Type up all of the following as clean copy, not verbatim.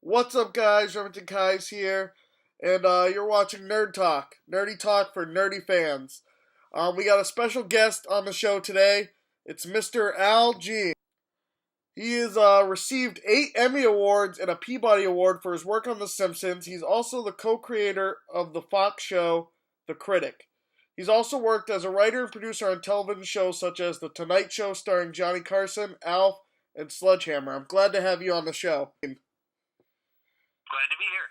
What's up, guys? Remington Keyes here, and you're watching Nerd Talk, nerdy talk for nerdy fans. We got a special guest on the show today. It's Mr. Al G. He has received 8 Emmy Awards and a Peabody Award for his work on The Simpsons. He's also the co-creator of the Fox show The Critic. He's also worked as a writer and producer on television shows such as The Tonight Show starring Johnny Carson, Alf, and Sledgehammer. I'm glad to have you on the show. Glad to be here.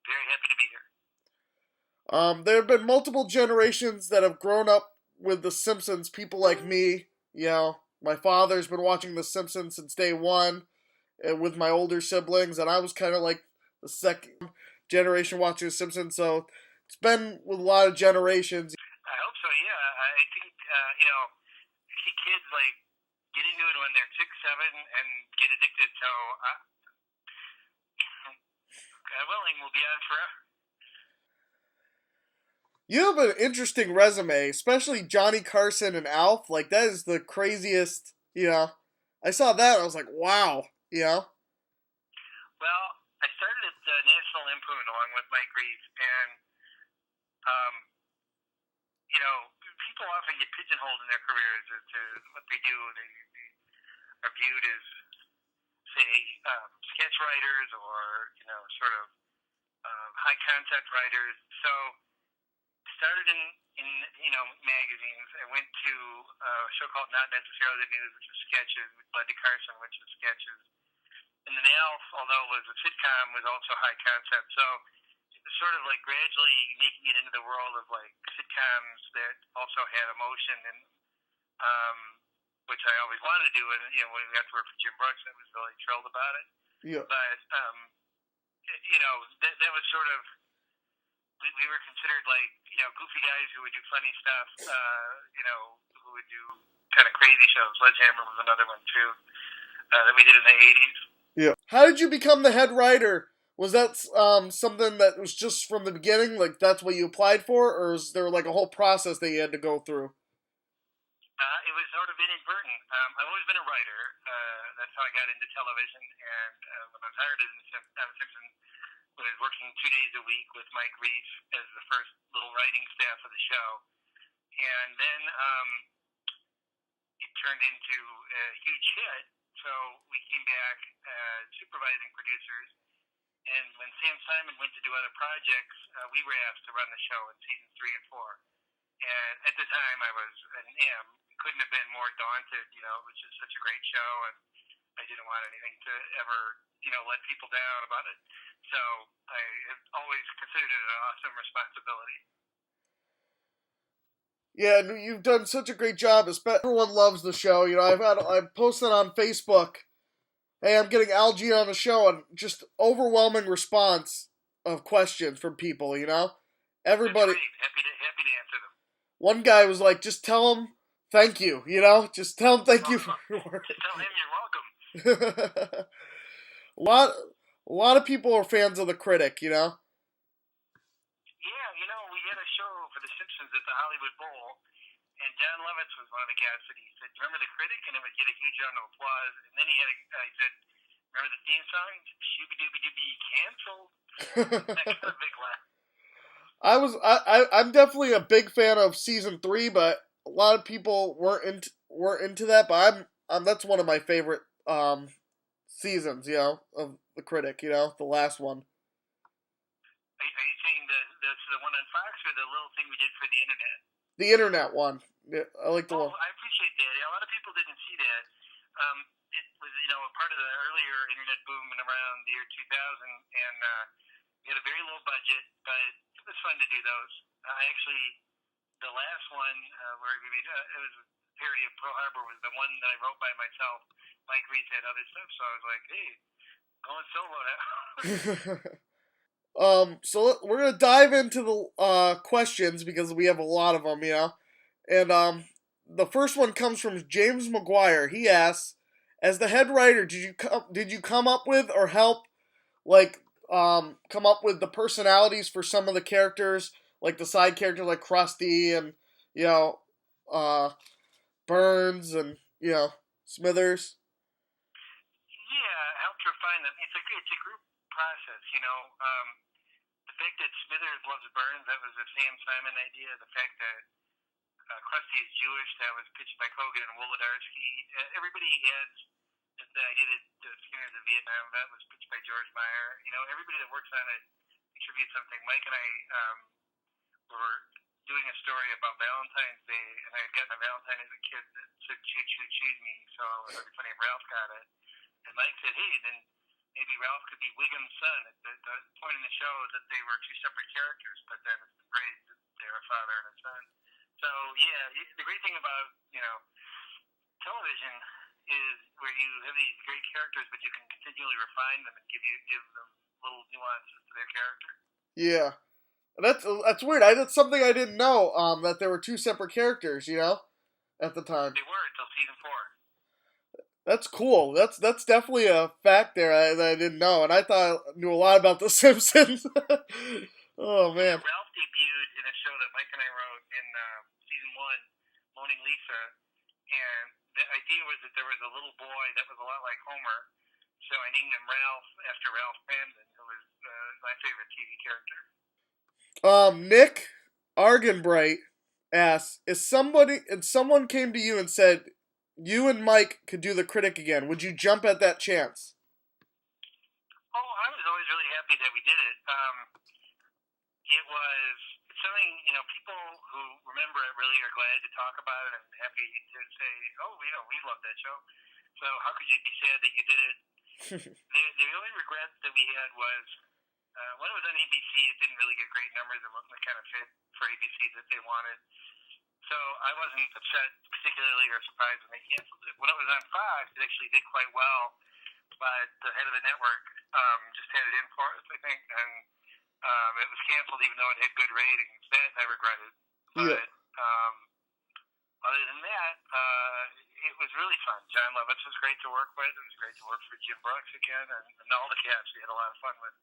Very happy to be here. There have been multiple generations that have grown up with The Simpsons. People like me, my father's been watching The Simpsons since day one, and with my older siblings, and I was kind of like the second generation watching The Simpsons. So it's been with a lot of generations. I hope so. Yeah, I think you see kids like get into it when they're 6, 7, and get addicted. So God willing, we'll be on forever. You have an interesting resume, especially Johnny Carson and Alf. Like, that is the craziest, I saw that, I was like, wow, Well, I started at National Lampoon along with Mike Reese, and people often get pigeonholed in their careers as to what they do. They are viewed as, say, sketch writers or sort of high concept writers. So started in magazines. I went to a show called Not Necessarily the News, which was sketches, which led to Carson, which was sketches. And then Alf, although it was a sitcom, was also high concept. So it was sort of like gradually making it into the world of like sitcoms that also had emotion, and which I always wanted to do. And when we got to work for Jim Brooks, I was really thrilled about it. Yeah. But that was sort of, we were considered like goofy guys who would do funny stuff, who would do kind of crazy shows. Sledgehammer was another one too that we did in the 80s. Yeah. How did you become the head writer? Was that something that was just from the beginning, like that's what you applied for, or is there like a whole process that you had to go through? It was sort of inadvertent. I've always been a writer. That's how I got into television. And when I was hired on Simpsons, when I was working 2 days a week with Mike Reese as the first little writing staff of the show. And then it turned into a huge hit. So we came back supervising producers. And when Sam Simon went to do other projects, we were asked to run the show in seasons 3 and 4. And at the time, I was couldn't have been more daunted. It was just such a great show, and I didn't want anything to ever, let people down about it. So I have always considered it an awesome responsibility. Yeah, you've done such a great job. Everyone loves the show. I've posted on Facebook, hey, I'm getting Al G on the show, and just overwhelming response of questions from people. Everybody. Happy to answer them. One guy was like, just tell him thank you. Just tell him thank you for your work. Just tell him you're welcome. A lot of people are fans of The Critic. Yeah, we had a show for The Simpsons at the Hollywood Bowl, and John Lovitz was one of the guests, and he said, "Remember The Critic?" And it would get a huge round of applause. And then he said, "Remember the theme song? Shooby Dooby Dooby canceled." That got a big laugh. I'm definitely a big fan of season 3, but a lot of people weren't into that. But I'm that's one of my favorite seasons, of The Critic. The last one. Are you saying the one on Fox, or the little thing we did for the internet? The internet one. Yeah, I like the one. I appreciate that. Yeah, a lot of people didn't see that. It was a part of the earlier internet boom in around the year 2000, and we had a very low budget, but it was fun to do those. The last one where we made it was a parody of Pearl Harbor was the one that I wrote by myself. Mike Reese had other stuff, so I was like, hey, going solo now. So we're gonna dive into the questions because we have a lot of them, And the first one comes from James McGuire. He asks, as the head writer, did you come up with or help come up with the personalities for some of the characters, like the side characters like Krusty and Burns and Smithers? Yeah, I helped refine them. It's a group process, you know. The fact that Smithers loves Burns, that was a Sam Simon idea. The fact that Krusty is Jewish, that was pitched by Kogan and Wolodarski. Everybody adds the idea that Skinner's a Vietnam vet was pitched by George Meyer. You know, everybody that works on it contributes something. Mike and I were doing a story about Valentine's Day, and I had gotten a Valentine as a kid that said "choo choo choose me," so it would be funny if Ralph got it. And Mike said, "Hey, then maybe Ralph could be Wiggum's son." At the point in the show that they were two separate characters, but then it's been great that they're a father and a son. So yeah, the great thing about television is where you have these great characters, but you can continually refine them and give them little nuances to their character. Yeah. That's weird. That's something I didn't know. That there were two separate characters, you know, at the time. They were until season 4. That's cool. That's definitely a fact there that I didn't know, and I thought I knew a lot about The Simpsons. Oh man. Ralph debuted in a show that Mike and I wrote in season 1, Moaning Lisa, and the idea was that there was a little boy that was a lot like Homer, so I named him Ralph after Ralph Cramden, who was my favorite TV character. Nick Argenbright asks, if someone came to you and said, you and Mike could do The Critic again, would you jump at that chance? Oh, I was always really happy that we did it. It was something, you know, people who remember it really are glad to talk about it and happy to say, oh, you know, we love that show. So how could you be sad that you did it? The only regret that we had was when it was on ABC, it didn't really get great numbers. It wasn't the kind of fit for ABC that they wanted. So I wasn't upset particularly or surprised when they canceled it. When it was on Fox, it actually did quite well, but the head of the network just had it in for us, I think, and it was canceled even though it had good ratings. That I regretted. But other than that, it was really fun. John Lovitz was great to work with. It was great to work for Jim Brooks again, and all the cast we had a lot of fun with.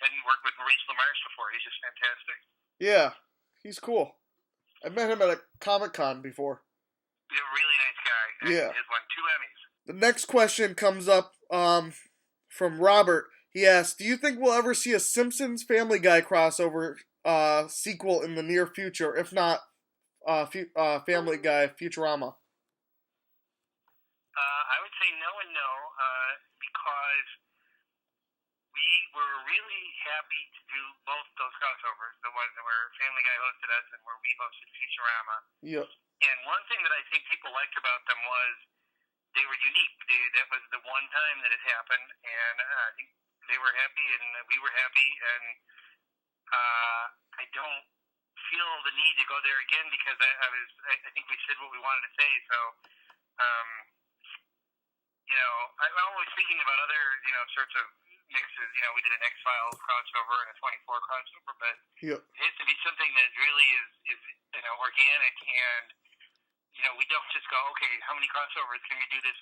Hadn't worked with Maurice LaMarche before. He's just fantastic. Yeah, he's cool. I met him at a Comic-Con before. He's a really nice guy. And Yeah. He's won 2 Emmys. The next question comes up from Robert. He asks, do you think we'll ever see a Simpsons Family Guy crossover sequel in the near future? If not, Family Guy Futurama? I would say no and no, because we were really happy to do both those crossovers, the one where Family Guy hosted us and where we hosted Futurama. Yep. And one thing that I think people liked about them was they were unique. That was the one time that it happened, and I think they were happy and we were happy, and I don't feel the need to go there again because I think we said what we wanted to say. So, you know, I'm always thinking about other, you know, sorts of mixes. You know, we did an X-Files crossover and a 24 crossover, but Yep. it has to be something that really is you know, organic, and you know, we don't just go, okay, how many crossovers can we do this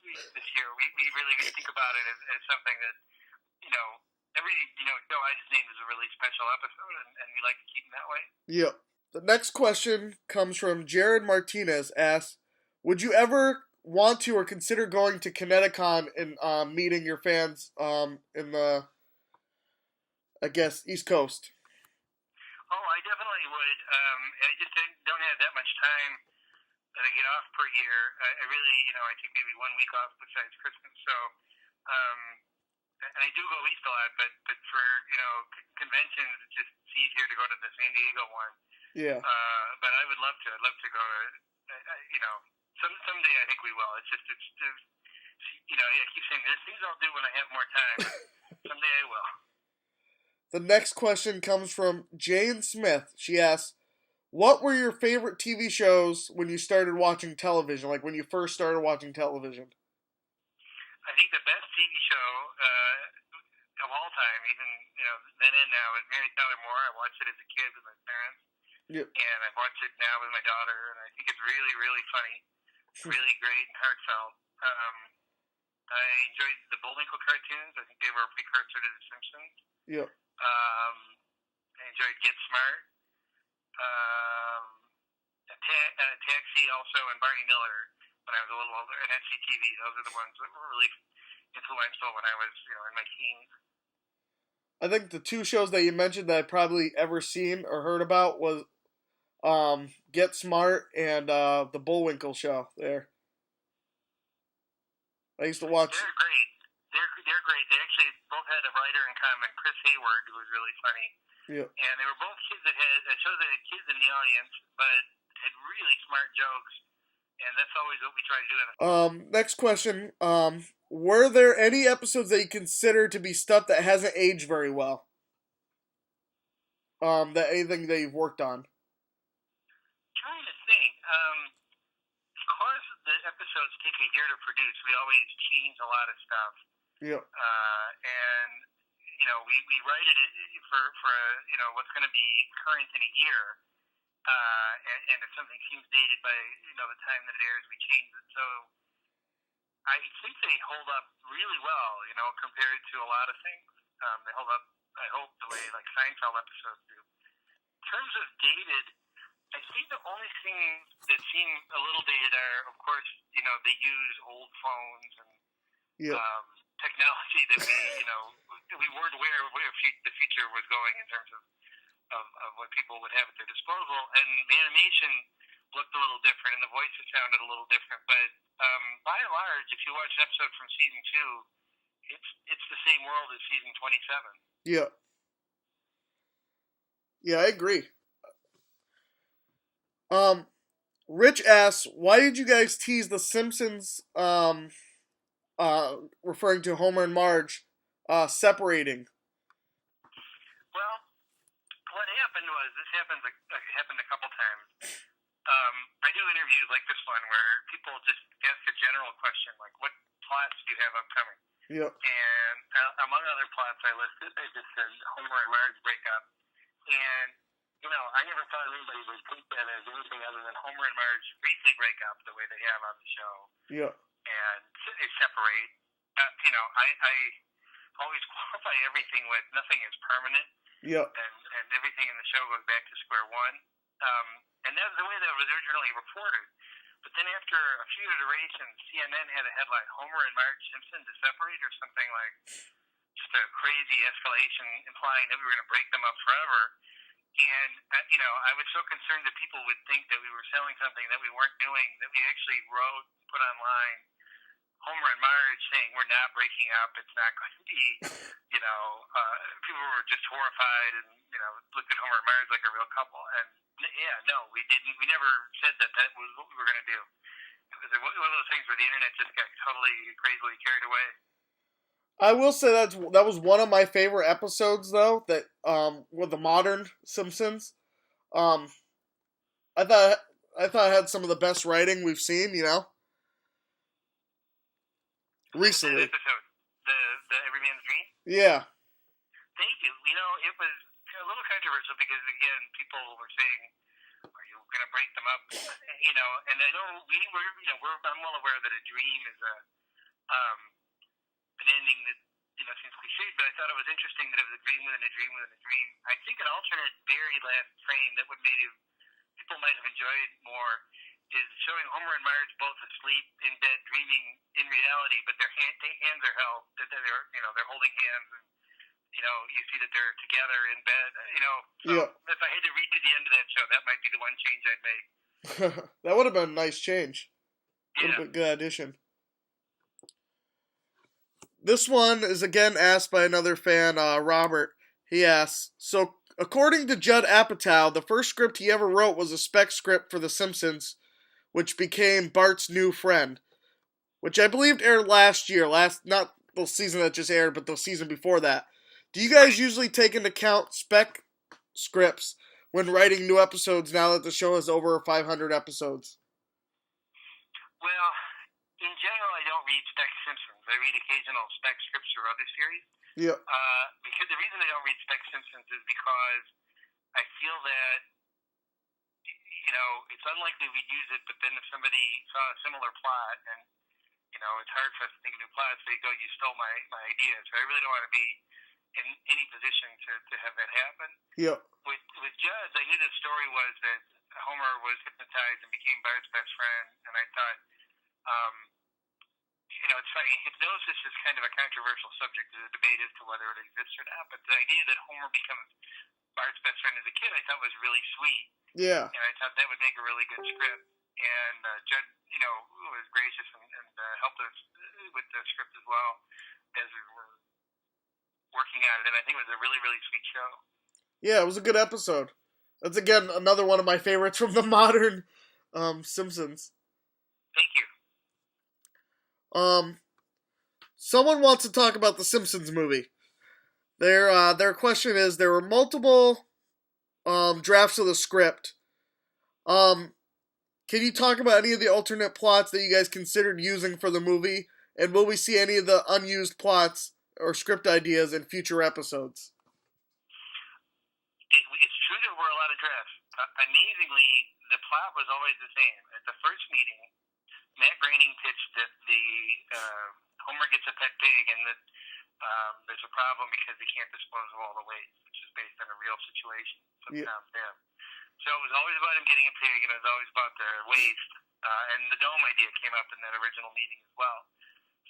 year? We really think about it as something that, you know, every, you know, show I just named is a really special episode, and we like to keep them that way. Yep. The next question comes from Jared Martinez. Asks, would you ever want to or consider going to Kineticon and meeting your fans in the, I guess, East Coast? Oh, I definitely would. I just don't have that much time that I get off per year. I really, you know, I take maybe 1 week off besides Christmas. So, and I do go east a lot, but for, you know, conventions, it's just easier to go to the San Diego one. Yeah. But I would love to. I'd love to go to, you know, someday I think we will. It's you know, I keep saying there's things I'll do when I have more time. Someday I will. The next question comes from Jane Smith. She asks, what were your favorite TV shows when you started watching television, like when you first started watching television? I think the best TV show of all time, even, you know, then and now, is Mary Tyler Moore. I watched it as a kid with my parents. Yep. And I've watched it now with my daughter, and I think it's really, really funny, really great and heartfelt. I enjoyed the Bullwinkle cartoons. I think they were a precursor to The Simpsons. Yep. I enjoyed Get Smart. Taxi also, and Barney Miller when I was a little older, and SCTV. Those are the ones that were really influential when I was, in my teens. I think the two shows that you mentioned that I probably ever seen or heard about was Get Smart and the Bullwinkle Show. There, I used to watch. They're great. They're great. They actually both had a writer in common, Chris Hayward, who was really funny. Yeah. And they were both kids that had shows that had kids in the audience, but had really smart jokes. And that's always what we try to do. Next question. Were there any episodes that you consider to be stuff that hasn't aged very well? That anything that you've worked on? Trying to think. Because the episodes take a year to produce, we always change a lot of stuff. Yeah. And we write it for what's going to be current in a year. And if something seems dated by the time that it airs, we change it. So I think they hold up really well, compared to a lot of things. They hold up, I hope, the way like Seinfeld episodes do. In terms of dated, I think the only things that seem a little dated are, of course, they use old phones and technology that we weren't aware of where the future was going in terms of what people would have at their disposal. And the animation looked a little different, and the voices sounded a little different. But by and large, if you watch an episode from season 2, it's the same world as season 27. Yeah. Yeah, I agree. Rich asks, why did you guys tease the Simpsons, referring to Homer and Marge, separating? Well, what happened was, this happened a couple times. I do interviews like this one where people just ask a general question, like, what plots do you have upcoming? Yep. And among other plots I listed, they just said Homer and Marge break up. And, I never thought anybody would take that as anything other than Homer and Marge briefly break up the way they have on the show. Yeah. And they separate. I always qualify everything with nothing is permanent. Yeah. And everything in the show goes back to square one. And that's the way that was originally reported. But then after a few iterations, CNN had a headline, Homer and Marge Simpson to separate, or something like just a crazy escalation implying that we were going to break them up forever. And, I was so concerned that people would think that we were selling something that we weren't doing, that we actually wrote, put online, Homer and Marge saying we're not breaking up, it's not going to be, people were just horrified and, looked at Homer and Marge like a real couple. And, yeah, no, we didn't. We never said that was what we were going to do. It was one of those things where the internet just got totally crazily carried away. I will say that was one of my favorite episodes, though, that with the modern Simpsons. I thought it had some of the best writing we've seen, recently. The episode, the Every Man's Dream? Yeah. Thank you. It was a little controversial because, again, people were saying, are you going to break them up? And I know I'm well aware that a dream is an ending that, seems cliched, but I thought it was interesting that it was a dream within a dream within a dream. I think an alternate very last frame that people might have enjoyed more is showing Homer and Marge both asleep in bed, dreaming in reality, but their hands are held, that they're holding hands, and, you see that they're together in bed, so if I had to read to the end of that show, that might be the one change I'd make. That would have been a nice change. Yeah. Would have been a good addition. This one is again asked by another fan, Robert. He asks, so according to Judd Apatow, the first script he ever wrote was a spec script for The Simpsons, which became Bart's New Friend, which I believed aired last year, not the season that just aired, but the season before that. Do you guys usually take into account spec scripts when writing new episodes now that the show has over 500 episodes? Well, in general, I don't read spec Simpsons. I read occasional spec scripts for other series. Yeah. Because the reason I don't read spec Simpsons is because I feel that, it's unlikely we'd use it, but then if somebody saw a similar plot and, it's hard for us to think of new plots, they go, you stole my idea. So I really don't want to be in any position to have that happen. Yeah. With Judd, I knew the story was that Homer was hypnotized and became Bart's best friend, and I thought, it's funny. Hypnosis is kind of a controversial subject. There's a debate as to whether it exists or not. But the idea that Homer becomes Bart's best friend as a kid, I thought was really sweet. Yeah. And I thought that would make a really good script. And Judd, was gracious and helped us with the script as well as we were working on it. And I think it was a really, really sweet show. Yeah, it was a good episode. That's, again, another one of my favorites from the modern Simpsons. Thank you. Someone wants to talk about the Simpsons movie. Their question is, there were multiple drafts of the script. Can you talk about any of the alternate plots that you guys considered using for the movie? And will we see any of the unused plots or script ideas in future episodes? It's true there were a lot of drafts. Amazingly, the plot was always the same. At the first meeting, Matt Groening pitched that the Homer gets a pet pig and that there's a problem because he can't dispose of all the waste, which is based on a real situation from Tom's dad. So it was always about him getting a pig, and it was always about the waste. And the dome idea came up in that original meeting as well.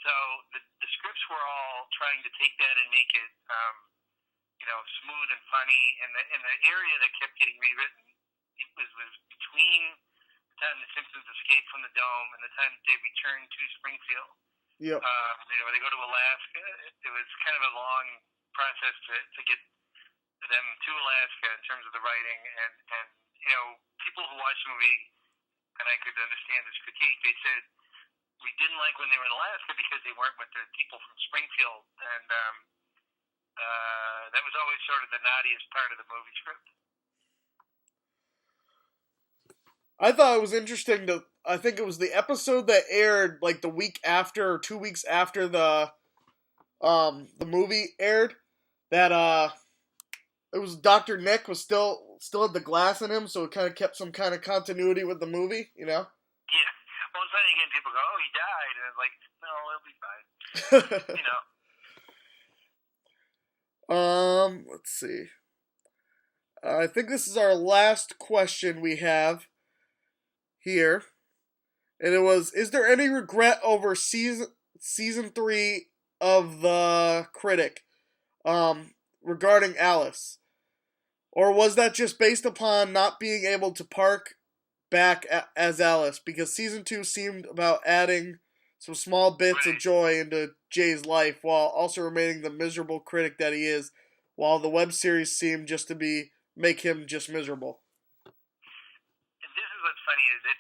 So the scripts were all trying to take that and make it, smooth and funny. And the area that kept getting rewritten was between the time the Simpsons escaped from the dome and the time they returned to Springfield. Yep. They go to Alaska. It was kind of a long process to get them to Alaska in terms of the writing, and people who watched the movie, and I could understand this critique, they said we didn't like when they were in Alaska because they weren't with the people from Springfield, and that was always sort of the naughtiest part of the movie script. I thought it was interesting I think it was the episode that aired like the week after or 2 weeks after the movie aired, that it was Dr. Nick was still had the glass in him, so it kind of kept some kind of continuity with the movie, Yeah. Well, it's funny again, people go, "Oh, he died," and it's like, no, he'll be fine. Let's see. I think this is our last question we have here. And it was, is there any regret over season 3 of The Critic regarding Alice? Or was that just based upon not being able to park back as Alice? Because season 2 seemed about adding some small bits of joy into Jay's life while also remaining the miserable critic that he is, while the web series seemed just to make him just miserable. This is what's funny is that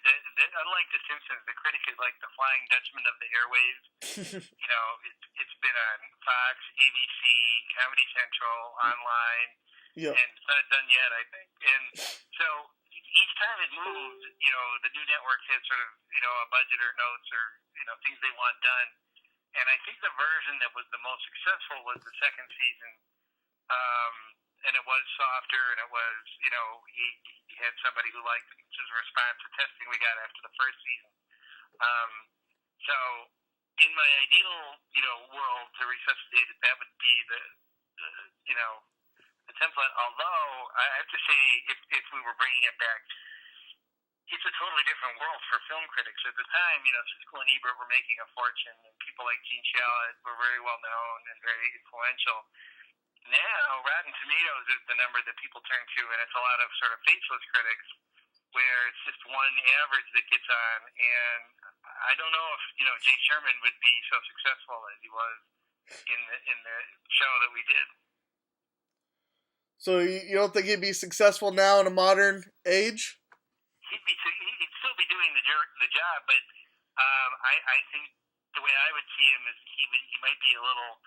unlike The Simpsons, The Critic is like the Flying Dutchman of the airwaves. It's been on Fox, ABC, Comedy Central, online, and it's not done yet, I think. And so each time it moved, the new network had sort of, a budget or notes or, things they want done. And I think the version that was the most successful was the second season. And it was softer, and it was, he had somebody who liked it, which is a response to testing we got after the first season. So in my ideal, world to resuscitate it, that would be the template. Although I have to say, if we were bringing it back, it's a totally different world for film critics. At the time, Siskel and Ebert were making a fortune, and people like Gene Shalit were very well known and very influential. Now, Rotten Tomatoes is the number that people turn to, and it's a lot of sort of faceless critics where it's just one average that gets on. And I don't know if, Jay Sherman would be so successful as he was in the show that we did. So you don't think he'd be successful now in a modern age? He'd still be doing the job, but I think the way I would see him is he might be a little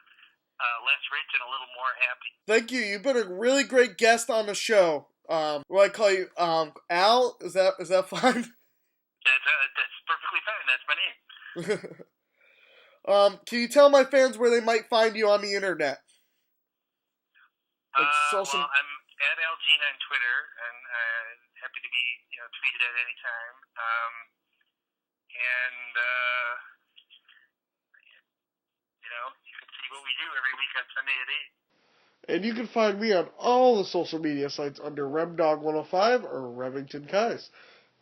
less rich and a little more happy. Thank you. You've been a really great guest on the show. What do I call you? Al? Is that fine? That's perfectly fine. That's my name. Can you tell my fans where they might find you on the internet? Well, I'm at Al Jean on Twitter, and happy to be tweeted at any time. You can see what we do every week on Sunday at 8. And you can find me on all the social media sites under RemDogg105 or Remington Keyes.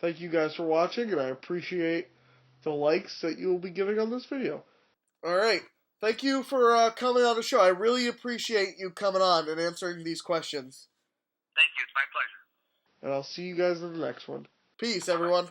Thank you guys for watching, and I appreciate the likes that you will be giving on this video. All right. Thank you for coming on the show. I really appreciate you coming on and answering these questions. Thank you. It's my pleasure. And I'll see you guys in the next one. Peace, everyone.